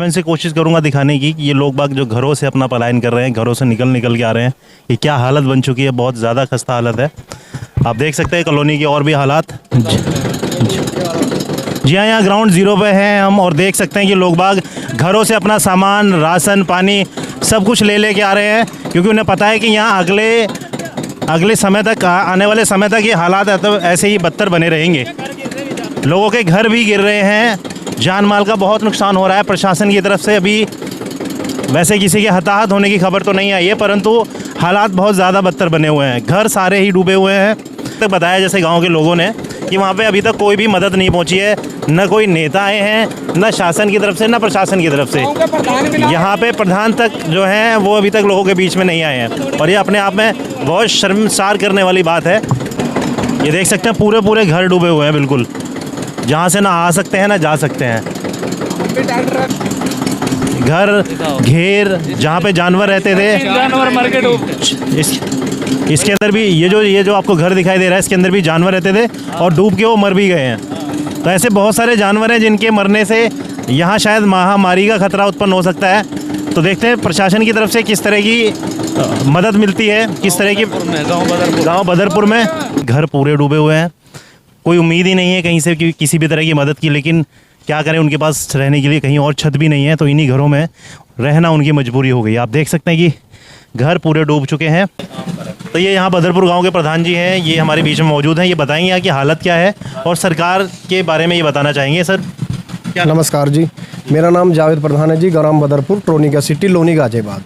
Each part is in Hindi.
मैं इनसे कोशिश करूंगा दिखाने की कि ये लोग बाग जो घरों से अपना पलायन कर रहे हैं, घरों से निकल के आ रहे हैं, ये क्या हालत बन चुकी है। बहुत ज़्यादा खस्ता हालत है। आप देख सकते हैं कॉलोनी की और भी हालात। जी हाँ, यहाँ ग्राउंड ज़ीरो पे हैं हम और देख सकते हैं कि लोग बाग घरों से अपना सामान, राशन पानी सब कुछ ले के आ रहे हैं, क्योंकि उन्हें पता है कि यहाँ अगले समय तक, आने वाले समय तक ये हालात तो ऐसे ही बदतर बने रहेंगे। लोगों के घर भी गिर रहे हैं, जान माल का बहुत नुकसान हो रहा है। प्रशासन की तरफ से अभी वैसे किसी के हताहत होने की खबर तो नहीं आई है, परंतु हालात बहुत ज़्यादा बदतर बने हुए हैं। घर सारे ही डूबे हुए हैं। तक बताया जैसे गांव के लोगों ने कि वहाँ पे अभी तक कोई भी मदद नहीं पहुँची है, न कोई नेता आए हैं, न शासन की तरफ से, न प्रशासन की तरफ से। यहाँ पे प्रधान तक जो हैं वो अभी तक लोगों के बीच में नहीं आए हैं, और ये अपने आप में बहुत शर्मसार करने वाली बात है। ये देख सकते हैं पूरे घर डूबे हुए हैं बिल्कुल, जहाँ से ना आ सकते हैं ना जा सकते हैं। घर घेर जहाँ पे जानवर रहते थे, जानवर मर के डूब। इसके अंदर भी ये जो आपको घर दिखाई दे रहा है, इसके अंदर भी जानवर रहते थे और डूब के वो मर भी गए हैं। तो ऐसे बहुत सारे जानवर हैं जिनके मरने से यहाँ शायद महामारी का खतरा उत्पन्न हो सकता है। तो देखते हैं प्रशासन की तरफ से किस तरह की मदद मिलती है, किस तरह की। गाँव बदरपुर में घर पूरे डूबे हुए हैं, कोई उम्मीद ही नहीं है कहीं से किसी भी तरह की मदद की, लेकिन क्या करें, उनके पास रहने के लिए कहीं और छत भी नहीं है, तो इन्हीं घरों में रहना उनकी मजबूरी हो गई। आप देख सकते हैं कि घर पूरे डूब चुके हैं। तो ये यहाँ बदरपुर गांव के प्रधान जी हैं, ये हमारे बीच में मौजूद हैं। ये बताएंगे यहाँ की हालत क्या है और सरकार के बारे में ये बताना चाहेंगे। सर क्या? नमस्कार जी, मेरा नाम जावेद प्रधान है जी, ग्राम बदरपुर, ट्रोनिका सिटी, लोनी गाजियाबाद।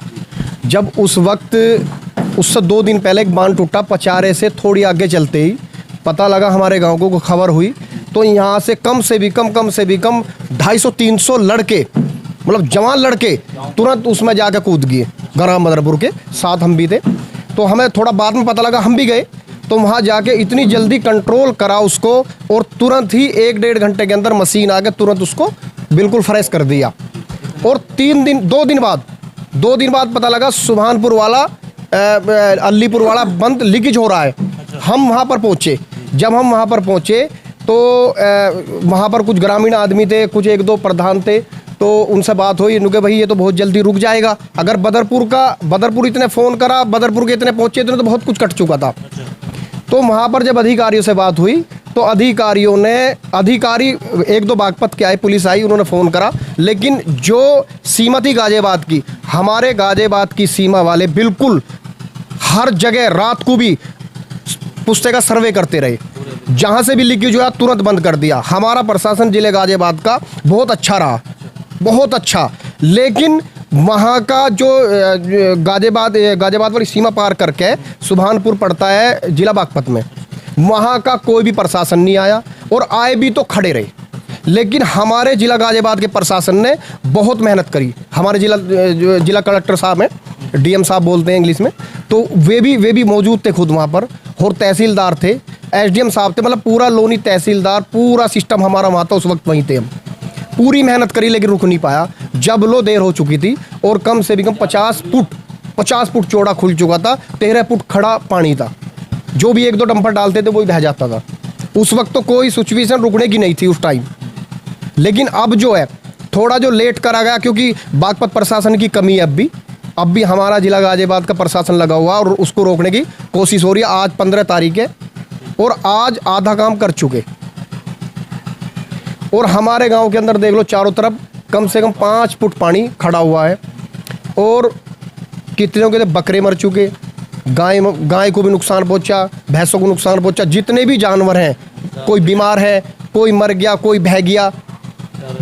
जब उस वक्त उससे 2 दिन पहले एक बांध टूटा, पचारे से थोड़ी आगे चलते ही पता लगा, हमारे गांव को खबर हुई, तो यहाँ से कम से भी कम 250-300 लड़के, मतलब जवान लड़के तुरंत उसमें जाकर कूद गए। ग्राम बदरपुर के साथ हम भी थे, तो हमें थोड़ा बाद में पता लगा, हम भी गए, तो वहाँ जाके इतनी जल्दी कंट्रोल करा उसको, और तुरंत ही 1-1.5 घंटे के अंदर मशीन आके तुरंत उसको बिल्कुल फ्रेश कर दिया। और 2 दिन बाद पता लगा सुभानपुर वाला, अलीपुर वाला बंद लीकेज हो रहा है। हम वहाँ पर पहुँचे। जब हम वहाँ पर पहुँचे तो वहाँ पर कुछ ग्रामीण आदमी थे, कुछ 1-2 प्रधान थे, तो उनसे बात हुई। इनके भाई ये तो बहुत जल्दी रुक जाएगा। अगर बदरपुर इतने फ़ोन करा, बदरपुर के इतने पहुँचे इतने, तो बहुत कुछ कट चुका था। तो वहाँ पर जब अधिकारियों से बात हुई तो अधिकारी 1-2 बागपत के आए, पुलिस आई, उन्होंने फ़ोन करा, लेकिन जो सीमा थी गाजियाबाद की, हमारे गाजियाबाद की सीमा वाले बिल्कुल हर जगह रात को भी पुस्ते का सर्वे करते रहे। जहाँ से भी लीकेज हुआ तुरंत बंद कर दिया। हमारा प्रशासन जिले गाजियाबाद का बहुत अच्छा रहा, बहुत अच्छा। लेकिन वहाँ का जो गाजियाबाद वाली सीमा पार करके सुभानपुर पड़ता है जिला बागपत में, वहाँ का कोई भी प्रशासन नहीं आया, और आए भी तो खड़े रहे। लेकिन हमारे जिला गाजियाबाद के प्रशासन ने बहुत मेहनत करी। हमारे जिला कलेक्टर साहब हैं, डीएम साहब बोलते हैं इंग्लिश में, तो वे भी मौजूद थे खुद वहाँ पर, और तहसीलदार थे, एसडीएम साहब थे, मतलब पूरा लोनी तहसीलदार, पूरा सिस्टम हमारा वहाँ था। उस वक्त वहीं थे हम, पूरी मेहनत करी, लेकिन रुक नहीं पाया। जब लो देर हो चुकी थी, और कम से भी कम 50 फुट चौड़ा खुल चुका था, 13 फुट खड़ा पानी था। जो भी 1-2 डंपर डालते थे वो ही बह जाता था। उस वक्त तो कोई सिचुएशन रुकने की नहीं थी उस टाइम। लेकिन अब जो है थोड़ा जो लेट करा गया, क्योंकि बागपत प्रशासन की कमी है। अब भी हमारा जिला गाजियाबाद का प्रशासन लगा हुआ, और उसको रोकने की कोशिश हो रही है। आज 15 तारीख है, और आज आधा काम कर चुके। और हमारे गांव के अंदर देख लो, चारों तरफ कम से कम 5 फुट पानी खड़ा हुआ है, और कितने के बकरे मर चुके, गाय को भी नुकसान पहुंचा, भैंसों को नुकसान पहुंचा। जितने भी जानवर हैं, कोई बीमार है, कोई मर गया, कोई बह गया,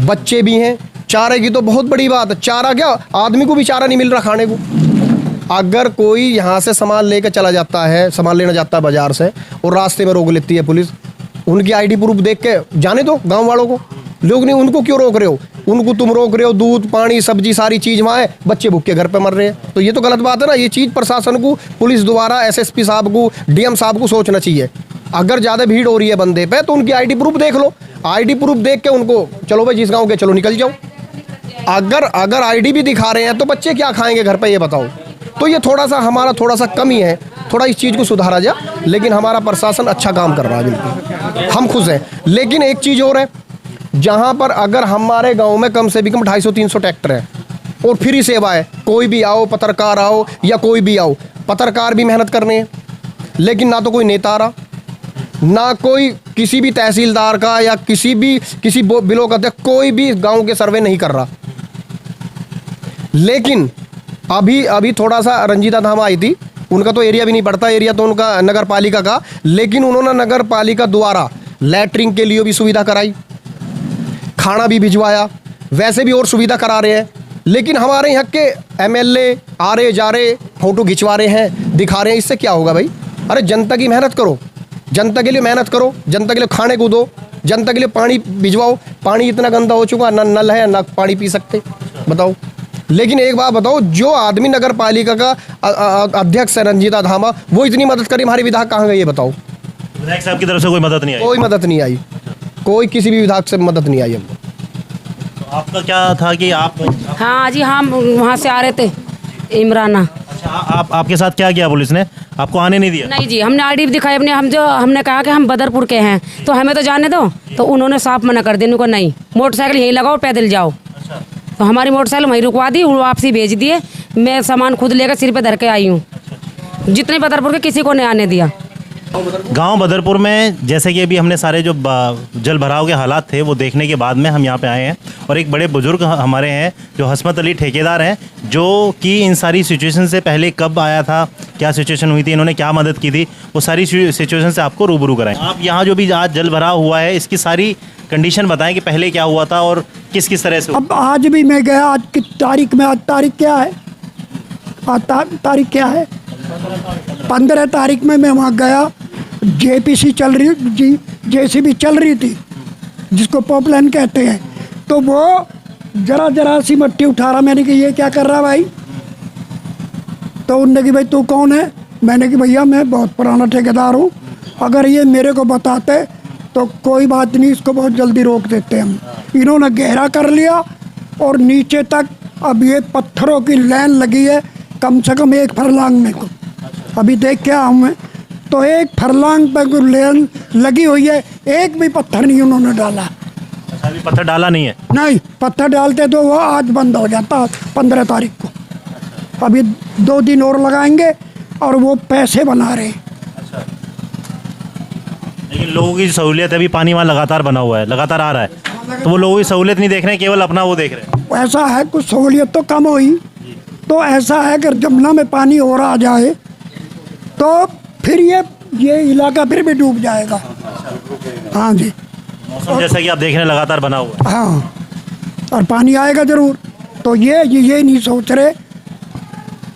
बच्चे भी हैं। चारे की तो बहुत बड़ी बात है, चारा क्या, आदमी को भी चारा नहीं मिल रहा खाने को। अगर कोई यहाँ से सामान लेकर चला जाता है, सामान लेना जाता है बाजार से, और रास्ते में रोक लेती है पुलिस, उनकी आईडी प्रूफ देख के जाने दो गांव वालों को। लोग नहीं, उनको क्यों रोक रहे हो? उनको तुम रोक रहे हो, दूध पानी सब्जी सारी चीज़ वहाँ है, बच्चे भूखे घर पे मर रहे हैं। तो ये तो गलत बात है ना। ये चीज़ प्रशासन को, पुलिस द्वारा, एसएसपी साहब को, डीएम साहब को सोचना चाहिए। अगर ज़्यादा भीड़ हो रही है बंदे पे, तो उनकी आईडी प्रूफ देख लो। आईडी प्रूफ देख के उनको, चलो भाई जिस गाँव के, चलो निकल जाओ। अगर आईडी भी दिखा रहे हैं तो बच्चे क्या खाएंगे घर पे, ये बताओ। तो ये हमारा थोड़ा सा कमी है, थोड़ा इस चीज़ को सुधारा जाए। लेकिन हमारा प्रशासन अच्छा काम कर रहा है, बिल्कुल हम खुश हैं। लेकिन एक चीज़ और है, जहाँ पर अगर हमारे गांव में कम से भी कम 250-300 ट्रैक्टर है और फ्री सेवा है, कोई भी आओ, पत्रकार आओ या कोई भी आओ, पत्रकार भी मेहनत करने हैं, लेकिन ना तो कोई नेता आ रहा, ना कोई किसी भी तहसीलदार का या किसी ब्लॉक अध्यक्ष कोई भी गांव के सर्वे नहीं कर रहा। लेकिन अभी थोड़ा सा रंजीता धाम आई थी, उनका तो एरिया भी नहीं पड़ता, एरिया तो उनका नगर पालिका का, लेकिन उन्होंने नगर पालिका द्वारा लैट्रिन के लिए भी सुविधा कराई, खाना भी भिजवाया, वैसे भी और सुविधा करा रहे हैं। लेकिन हमारे यहाँ के एमएलए आ रहे जा रहे, फोटो खिंचवा रहे हैं, दिखा रहे हैं, इससे क्या होगा भाई? अरे जनता की मेहनत करो, जनता के लिए मेहनत करो, जनता के लिए खाने को दो, जनता के लिए पानी भिजवाओ। पानी इतना गंदा हो चुका, ना नल है ना पानी पी सकते, बताओ। लेकिन एक बात बताओ, जो आदमी नगर पालिका का अध्यक्ष है रंजीता धामा, वो इतनी मदद करी, हमारे विधायक कहाँ गए ये बताओ? विधायक साहब की तरफ से कोई मदद नहीं आई? कोई मदद नहीं आई, कोई किसी भी विधायक से मदद नहीं आई हमको। तो आपका क्या था कि आप? हाँ जी, हम वहाँ से आ रहे थे इमराना। अच्छा, आपके साथ क्या किया पुलिस ने? आपको आने नहीं दिया? नहीं जी, हमने आईडी दिखाई अपने, हमने कहा कि हम बदरपुर के हैं तो हमें तो जाने दो, तो उन्होंने साफ मना कर दिया, उनको नहीं, मोटरसाइकिल यहीं लगाओ, पैदल जाओ। तो हमारी मोटरसाइकिल वहीं रुकवा दी, वापसी भेज दिए। मैं सामान खुद लेकर सिर पे धर के आई हूँ, जितने बदरपुर के किसी को नहीं आने दिया। गांव बदरपुर में जैसे कि अभी हमने सारे जो जल भराव के हालात थे वो देखने के बाद में हम यहाँ पे आए हैं, और एक बड़े बुजुर्ग हमारे हैं जो हसमत अली ठेकेदार हैं, जो कि इन सारी सिचुएशन से पहले कब आया था, क्या सिचुएशन हुई थी, इन्होंने क्या मदद की थी, वो सारी सिचुएशन से आपको रूबरू कराएं। आप यहाँ जो भी आज जल भराव हुआ है इसकी सारी कंडीशन बताएं कि पहले क्या हुआ था और किस किस तरह से। अब आज भी मैं गया, आज की तारीख में, आज तारीख क्या है? आज तारीख क्या है? 15 तारीख में मैं वहाँ गया, जेपीसी चल रही, जेसीबी चल रही थी, जिसको पॉपलाइन कहते हैं। तो वो जरा सी मट्टी उठा रहा, मैंने कहा ये क्या कर रहा भाई? तो उन्होंने कि भाई तू कौन है? मैंने कि भैया मैं बहुत पुराना ठेकेदार हूँ, अगर ये मेरे को बताते तो कोई बात नहीं, इसको बहुत जल्दी रोक देते हम। इन्होंने गहरा कर लिया और नीचे तक अब ये पत्थरों की लाइन लगी है, कम से कम 1 फरलांग में को। अभी देख क्या हमें तो 1 फरलांग पर लाइन लगी हुई है, एक भी पत्थर नहीं उन्होंने डाला। अभी पत्थर डाला नहीं है? नहीं, पत्थर डालते तो वो आज बंद हो जाता 15 तारीख को। अभी 2 दिन और लगाएंगे और वो पैसे बना रहे हैं। लेकिन लोगों की सहूलियत अभी पानी वहाँ लगातार बना हुआ है, लगातार आ रहा है, तो वो लोगों की सहूलियत नहीं देख रहे हैं, केवल अपना वो देख रहे हैं। ऐसा है कुछ सहूलियत तो कम हुई, तो ऐसा है कि जमुना में पानी और आ जाए तो फिर ये इलाका फिर भी डूब जाएगा। हाँ जी, मौसम जैसा कि आप देख रहे हैं लगातार बना हुआ है। हाँ, और पानी आएगा ज़रूर। तो ये नहीं सोच रहे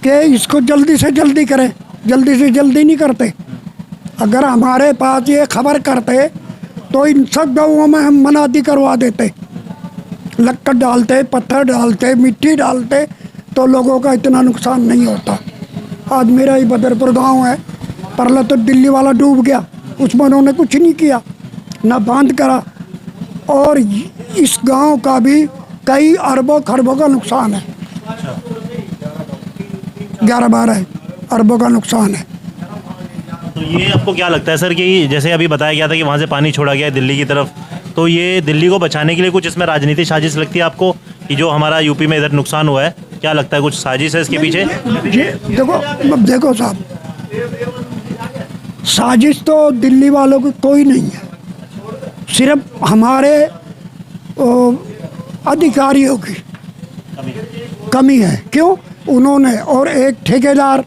कि इसको जल्दी से जल्दी करें, जल्दी से जल्दी नहीं करते। अगर हमारे पास ये खबर करते तो इन सब गाँवों में हम मनाती करवा देते, लक्कड़ डालते, पत्थर डालते, मिट्टी डालते, तो लोगों का इतना नुकसान नहीं होता। आज मेरा ही बदरपुर गांव है, पहले तो दिल्ली वाला डूब गया, उसमें उन्होंने कुछ नहीं किया, ना बांध करा, और इस गांव का भी कई अरबों खरबों का नुकसान है, 11-12 अरबों का नुकसान है। तो ये आपको क्या लगता है सर कि जैसे अभी बताया गया था कि वहाँ से पानी छोड़ा गया है दिल्ली की तरफ, तो ये दिल्ली को बचाने के लिए कुछ इसमें राजनीतिक साजिश लगती है आपको कि जो हमारा यूपी में इधर नुकसान हुआ है, क्या लगता है कुछ साजिश है इसके पीछे? देखो साहब, साजिश तो दिल्ली वालों की कोई नहीं है, सिर्फ हमारे अधिकारियों की कमी है। क्यों? उन्होंने और एक ठेकेदार,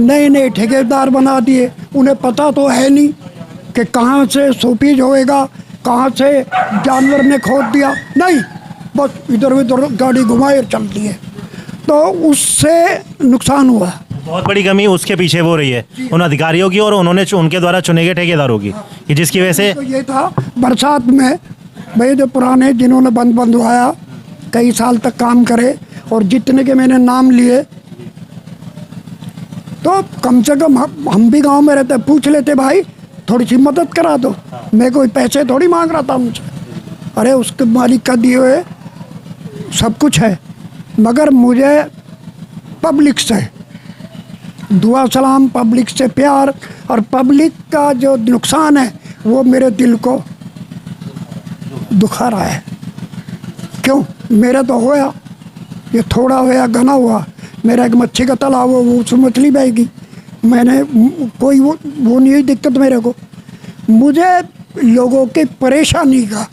नए ठेकेदार बना दिए, उन्हें पता तो है नहीं कि कहाँ से सोपीज होएगा, कहाँ से जानवर ने खोद दिया, नहीं, बस इधर उधर गाड़ी घुमाए चलती है, तो उससे नुकसान हुआ। बहुत बड़ी कमी उसके पीछे वो रही है उन अधिकारियों की और उन्होंने उनके द्वारा चुने गए ठेकेदारों की, कि जिसकी वजह से तो ये था बरसात में भाई जो पुराने जिन्होंने बंधवाया, कई साल तक काम करे, और जितने के मैंने नाम लिए, तो कम से कम हम भी गांव में रहते, पूछ लेते भाई थोड़ी सी मदद करा दो, मैं कोई पैसे थोड़ी मांग रहा था उनसे, अरे उसके मालिक का दिए हुए सब कुछ है, मगर मुझे पब्लिक से दुआ सलाम, पब्लिक से प्यार, और पब्लिक का जो नुकसान है वो मेरे दिल को दुखा रहा है। क्यों? मेरा तो होया, ये थोड़ा होया घना हुआ। मेरा एक मच्छी का तालाब हो, वो उसमें मछली बहेगी, मैंने कोई वो नहीं दिक्कत मेरे को। मुझे लोगों की परेशानी का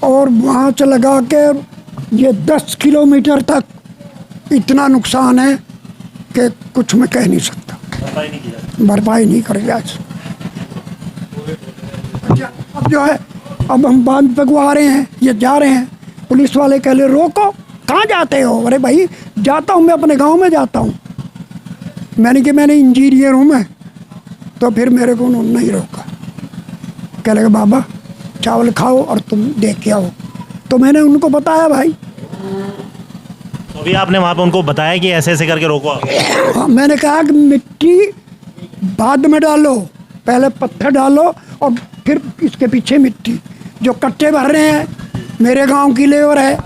और वहाँ से लगा के ये 10 किलोमीटर तक इतना नुकसान है कि कुछ मैं कह नहीं सकता, भरपाई नहीं कर गया। अब जो है, अब हम बांध पे को आ रहे हैं, ये जा रहे हैं, पुलिस वाले कह ले रोको, कहाँ जाते हो? अरे भाई जाता हूँ, मैं अपने गांव में जाता हूँ। मैंने इंजीनियर हूँ मैं। तो फिर मेरे को उन्होंने नहीं रोका, कह लगे बाबा चावल खाओ और तुम देख के आओ। तो मैंने उनको बताया भाई, तो अभी आपने वहाँ पे उनको बताया कि ऐसे ऐसे करके रोको आप? हाँ, मैंने कहा कि मिट्टी बाद में डालो, पहले पत्थर डालो और फिर इसके पीछे मिट्टी। जो कट्टे भर रहे हैं, मेरे गांव की लेबर है,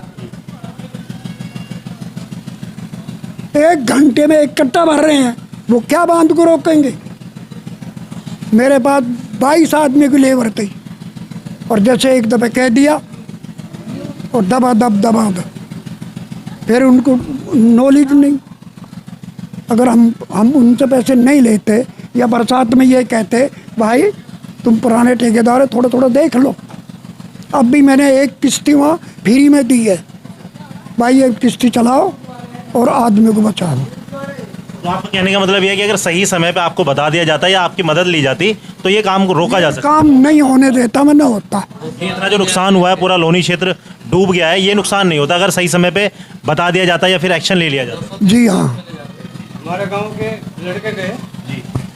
1 घंटे में 1 कट्टा भर रहे हैं, वो क्या बांध को रोकेंगे? मेरे पास 22 आदमी की लेबर थी, और जैसे एक दफे कह दिया और दबा दब, फिर उनको नॉलेज नहीं। अगर हम उनसे पैसे नहीं लेते या बरसात में ये कहते भाई तुम पुराने ठेकेदार है, थोड़ा थोड़ा देख लो। अब भी मैंने 1 किश्ती वहाँ फ्री में दी है, भाई 1 किश्ती चलाओ और आदमी को बचाओ। तो आपका कहने का मतलब यह है कि अगर सही समय पे आपको बता दिया जाता या आपकी मदद ली जाती तो ये काम को रोका जा सकता? काम नहीं होने देता मैं, ना होता। ये इतना जो नुकसान हुआ है, पूरा लोनी क्षेत्र डूब गया है, ये नुकसान नहीं होता अगर सही समय पे बता दिया जाता या फिर एक्शन ले लिया जाता? जी हाँ। हमारे गांव के लड़के गए,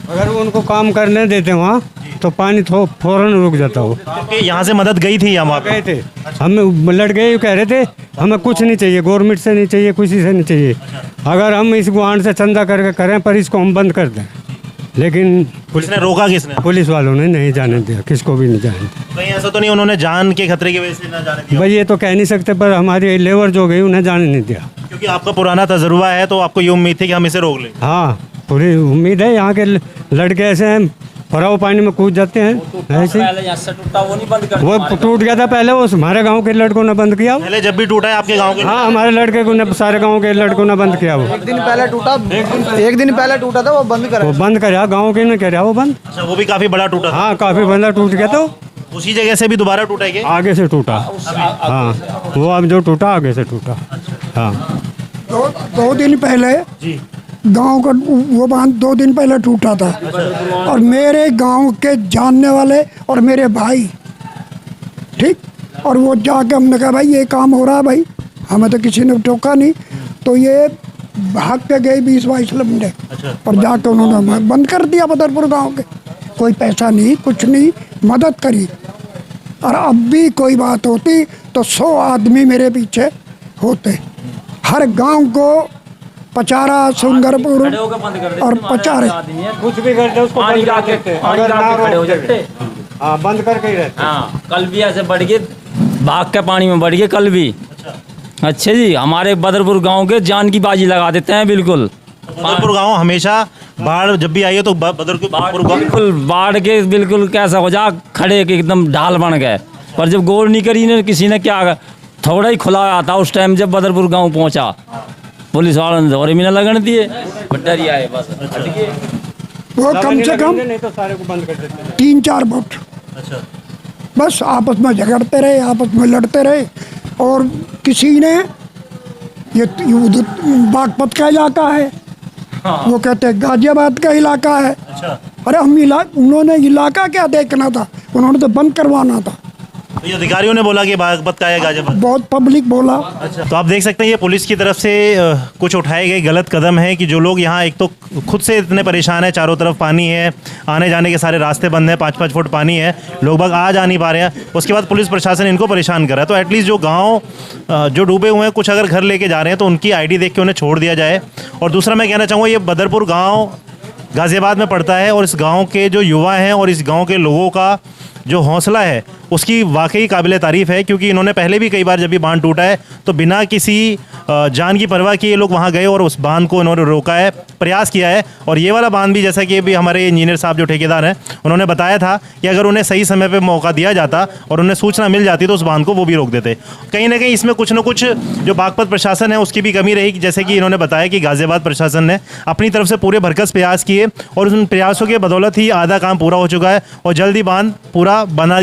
अगर वो उनको काम करने देते वहाँ तो पानी फौरन रुक जाता हो। क्योंकि यहाँ से मदद गई थी, यहाँ गए थे हम, लड़के कह रहे थे हमें कुछ नहीं चाहिए, गवर्नमेंट से नहीं चाहिए, किसी से नहीं चाहिए, अगर हम इस गुआंड से चंदा करके करें पर इसको हम बंद कर दें। लेकिन पुलिस ने रोका? किसने? पुलिस वालों ने नहीं जाने दिया, किसको भी नहीं जाने दिया। कहीं ऐसा तो नहीं उन्होंने जान के खतरे की वजह से ना जाने दिया? भाई ये तो कह नहीं सकते, पर हमारी लेबर जो गई उन्हें जाने नहीं दिया। क्योंकि आपका पुराना तजुर्बा है तो आपको ये उम्मीद थी कि हम इसे रोक लें। हाँ, पूरी उम्मीद है। यहाँ के लड़के ऐसे हैं, फराव पानी में कूद जाते हैं ऐसे। वो टूट गया था पहले, वो हमारे गांव के लड़कों ने बंद किया। पहले जब भी टूटा है आपके गांव के? हाँ, हमारे लड़के को ने, सारे गांव के लड़कों ने बंद किया। वो 1 दिन पहले टूटा, 1 दिन पहले टूटा था, वो बंद करा। वो बंद करा, गांव के ने करा वो बंद। अच्छा, वो भी काफी बड़ा टूटा था? हाँ, काफी बड़ा टूट गया। तो उसी जगह से भी दोबारा टूटा है क्या? आगे से टूटा। हाँ, वो अब जो टूटा आगे से टूटा। हाँ, 2 दिन पहले गांव का वो बांध 2 दिन पहले टूटा था, और मेरे गांव के जानने वाले और मेरे भाई, ठीक, और वो जाके हमने कहा भाई ये काम हो रहा है भाई, हमें तो किसी ने टोका नहीं। तो ये भाग के गए 20-22 लम्बे, और जाके उन्होंने बंद कर दिया बदरपुर गांव के। कोई पैसा नहीं, कुछ नहीं, मदद करी। और अब भी कोई बात होती तो 100 आदमी मेरे पीछे होते। हर गांव को पचारा, सुंदरपुर और पचारे कुछ भी करते उसको बंद कर देते, अगर ना रोकते। हाँ, बंद करके ही रहते। हाँ, कल भी ऐसे बढ़ गए, भाग के पानी में बढ़ गए कल भी। अच्छा जी, हमारे बदरपुर गांव के जान की बाजी लगा देते हैं बिल्कुल। बदरपुर गांव हमेशा बाढ़ जब भी आई है तो बदरपुर गांव बिल्कुल बाढ़ के बिल्कुल कैसा हो जा खड़े के एकदम ढाल बन गए। पर जब गौर नहीं करी ने किसी ने, क्या थोड़ा ही खुला आता उस टाइम जब बदरपुर गांव पहुंचा, पुलिस वालों ने दौरे भी न लगने दिए, डर आए बस। वो कम से कम नहीं तो सारे को बंद कर देते। 3-4 फुट बस आपस में झगड़ते रहे, आपस में लड़ते रहे। और किसी ने ये उधर बागपत का इलाका है, वो कहते हैं गाजियाबाद का इलाका है। अरे उन्होंने इलाका क्या देखना था, उन्होंने तो बंद करवाना था। तो ये अधिकारियों ने बोला कि बागपत का है गाजियाबाद? बहुत पब्लिक बोला। अच्छा, तो आप देख सकते हैं ये पुलिस की तरफ से कुछ उठाए गए गलत कदम है कि जो लोग यहाँ एक तो खुद से इतने परेशान है, चारों तरफ पानी है, आने जाने के सारे रास्ते बंद हैं, 5-5 फुट पानी है, लोग बाग आ जा नहीं पा रहे हैं, उसके बाद पुलिस प्रशासन इनको परेशान कर रहा है। तो एटलीस्ट जो गाँव जो डूबे हुए हैं, कुछ अगर घर लेके जा रहे हैं तो उनकी ID देख के उन्हें छोड़ दिया जाए। और दूसरा मैं कहना चाहूँगा, ये बदरपुर गाँव गाज़ियाबाद में पड़ता है और इस गांव के जो युवा हैं और इस गांव के लोगों का जो हौसला है उसकी वाकई काबिल तारीफ़ है, क्योंकि इन्होंने पहले भी कई बार जब भी बांध टूटा है तो बिना किसी जान की परवाह किए लोग वहाँ गए और उस बांध को इन्होंने रोका है, प्रयास किया है। और ये वाला बांध भी, जैसा कि अभी हमारे इंजीनियर साहब जो ठेकेदार हैं उन्होंने बताया था कि अगर उन्हें सही समय पे मौका दिया जाता और उन्हें सूचना मिल जाती तो उस बांध को वो भी रोक देते। कहीं ना कहीं इसमें कुछ न कुछ जो बागपत प्रशासन है उसकी भी कमी रही, जैसे कि इन्होंने बताया कि गाज़ियाबाद प्रशासन ने अपनी तरफ से पूरे भरकस प्रयास किए और उन प्रयासों के बदौलत ही आधा काम पूरा हो चुका है और जल्दी बांध पूरा बना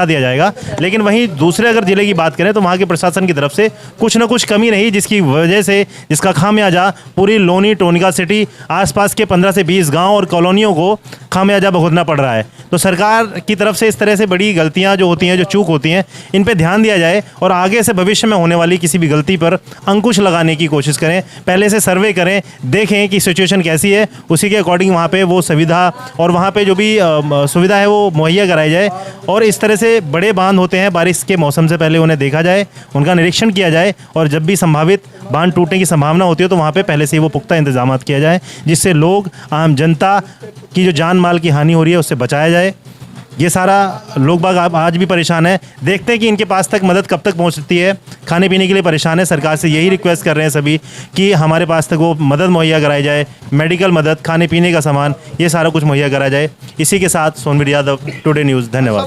दिया जाएगा। लेकिन वहीं दूसरे अगर ज़िले की बात करें तो वहाँ के प्रशासन की तरफ से कुछ न कुछ कमी रही, जिसकी वजह से जिसका खामियाजा पूरी लोनी टोनिका सिटी आसपास के 15 से 20 गांव और कॉलोनियों को खामियाजा भुगतना पड़ रहा है। तो सरकार की तरफ से इस तरह से बड़ी गलतियां जो होती हैं, जो चूक होती हैं, इन पे ध्यान दिया जाए और आगे से भविष्य में होने वाली किसी भी गलती पर अंकुश लगाने की कोशिश करें। पहले से सर्वे करें, देखें कि सिचुएशन कैसी है, उसी के अकॉर्डिंग वहाँ पे वो सुविधा और वहाँ पे जो भी सुविधा है वो मुहैया कराई जाए। और इस तरह से बड़े बांध होते हैं, बारिश के मौसम से पहले उन्हें देखा जाए, उनका निरीक्षण किया जाए और जब भी संभावित बांध टूटने की संभावना होती है तो वहाँ पे पहले से ही वो पुख्ता इंतजाम किया जाए, जिससे लोग, आम जनता की जो जान माल की हानि हो रही है उससे बचाया जाए। ये सारा लोग बाग आज भी परेशान है, देखते हैं कि इनके पास तक मदद कब तक पहुंचती है। खाने पीने के लिए परेशान है, सरकार से यही रिक्वेस्ट कर रहे हैं सभी कि हमारे पास तक वो मदद मुहैया कराई जाए, मेडिकल मदद, खाने पीने का सामान, ये सारा कुछ मुहैया कराया जाए। इसी के साथ सोनवीर यादव, टुडे न्यूज़, धन्यवाद।